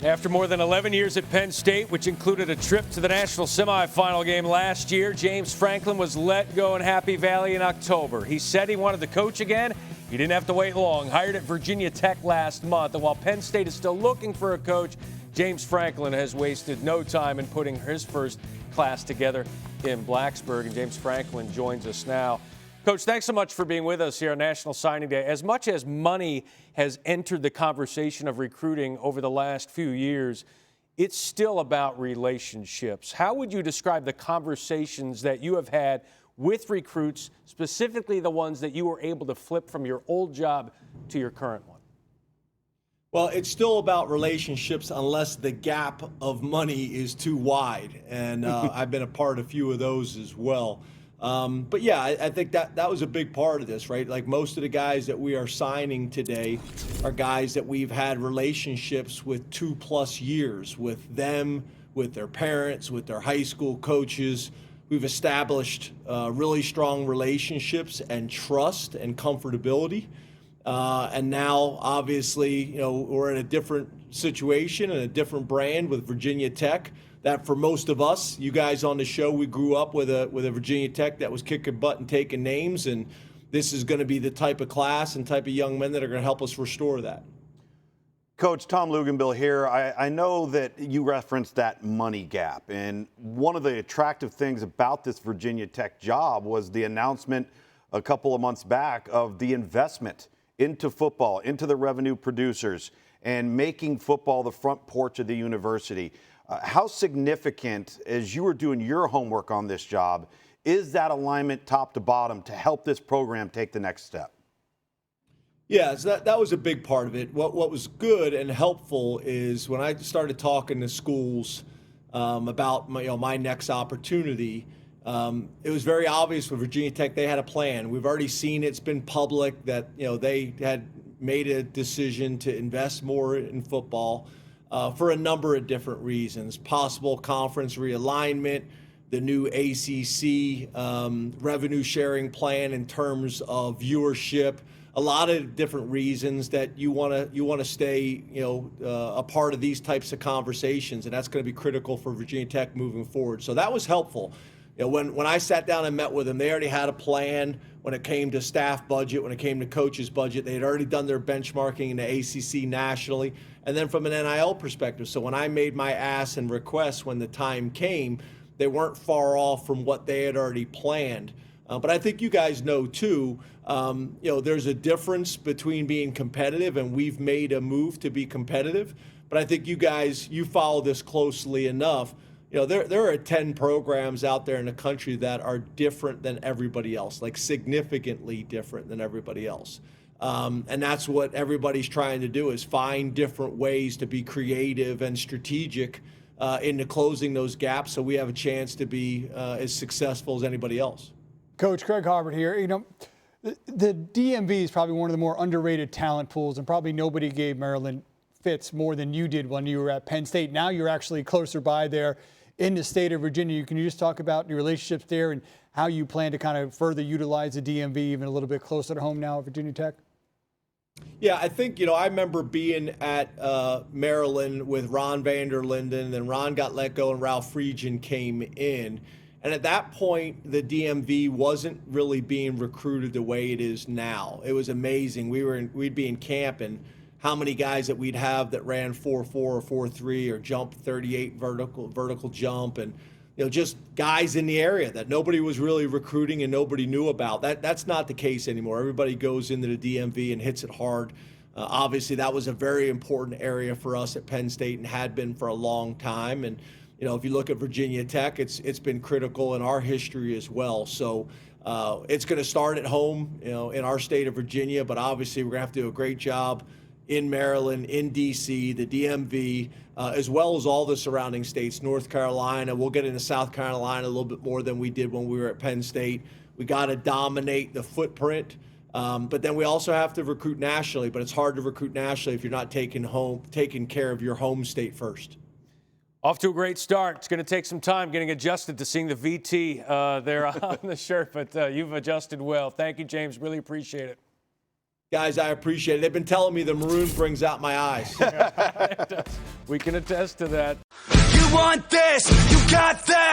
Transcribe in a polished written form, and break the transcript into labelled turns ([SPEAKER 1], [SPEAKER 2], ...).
[SPEAKER 1] After more than 11 years at Penn State, which included a trip to the national semifinal game last year, James Franklin was let go in Happy Valley in October. He said he wanted to coach again. He didn't have to wait long. Hired at Virginia Tech last month. And while Penn State is still looking for a coach, James Franklin has wasted no time in putting his first class together in Blacksburg. And James Franklin joins us now. Coach, thanks so much for being with us here on National Signing Day. As much as money has entered the conversation of recruiting over the last few years, it's still about relationships. How would you describe the conversations that you have had with recruits, specifically the ones that you were able to flip from your old job to your current one?
[SPEAKER 2] Well, it's still about relationships unless the gap of money is too wide. And I've been a part of a few of those as well. But yeah, I think that was a big part of this, right? Like most of the guys that we are signing today are guys that we've had relationships with 2+ years with them, with their parents, with their high school coaches. We've established really strong relationships and trust and comfortability. And now, obviously, we're in a different situation and a different brand with Virginia Tech. That for most of us, you guys on the show, we grew up with a Virginia Tech that was kicking butt and taking names, and this is going to be the type of class and type of young men that are going to help us restore that.
[SPEAKER 3] Coach, Tom Luginbill here. I know that you referenced that money gap, and one of the attractive things about this Virginia Tech job was the announcement a couple of months back of the investment into football, into the revenue producers, and making football the front porch of the university. How significant, as you were doing your homework on this job, is that alignment top to bottom to help this program take the next step?
[SPEAKER 2] Yeah, so that was a big part of it. What was good and helpful is when I started talking to schools about my next opportunity, it was very obvious with Virginia Tech they had a plan. We've already seen it's been public that they had made a decision to invest more in football. For a number of different reasons, possible conference realignment, the new ACC revenue sharing plan in terms of viewership, a lot of different reasons that you want to stay a part of these types of conversations, and that's going to be critical for Virginia Tech moving forward. So that was helpful. When I sat down and met with them, they already had a plan when it came to staff budget, when it came to coaches' budget. They had already done their benchmarking in the ACC nationally, and then from an NIL perspective. So when I made my ask and request when the time came, they weren't far off from what they had already planned. But I think you guys know, too, there's a difference between being competitive, and we've made a move to be competitive. But I think you follow this closely enough. There are 10 programs out there in the country that are different than everybody else, like significantly different than everybody else. And that's what everybody's trying to do, is find different ways to be creative and strategic into closing those gaps so we have a chance to be as successful as anybody else.
[SPEAKER 4] Coach Craig Harvard here. The DMV is probably one of the more underrated talent pools, and probably nobody gave Maryland fits more than you did when you were at Penn State. Now you're actually closer by there in the state of Virginia. Can you just talk about your relationships there and how you plan to kind of further utilize the DMV even a little bit closer to home now at Virginia Tech?
[SPEAKER 2] Yeah, I think, I remember being at Maryland with Ron Vanderlinden, and then Ron got let go and Ralph Friedgen came in. And at that point, the DMV wasn't really being recruited the way it is now. It was amazing. We'd be in camp, and how many guys that we'd have that ran 4.4 or 4.3 or jumped 38 vertical jump, and just guys in the area that nobody was really recruiting and nobody knew about. That's not the case anymore. Everybody goes into the DMV and hits it hard. Obviously, that was a very important area for us at Penn State and had been for a long time. And if you look at Virginia Tech, it's been critical in our history as well. So it's going to start at home, in our state of Virginia, but obviously we're going to have to do a great job in Maryland, in D.C., the DMV, as well as all the surrounding states, North Carolina. We'll get into South Carolina a little bit more than we did when we were at Penn State. We got to dominate the footprint, but then we also have to recruit nationally. But it's hard to recruit nationally if you're not taking care of your home state first.
[SPEAKER 1] Off to a great start. It's going to take some time getting adjusted to seeing the VT there on the shirt, but you've adjusted well. Thank you, James. Really appreciate it.
[SPEAKER 2] Guys, I appreciate it. They've been telling me the maroon brings out my eyes.
[SPEAKER 1] We can attest to that.
[SPEAKER 5] You want this, you got that.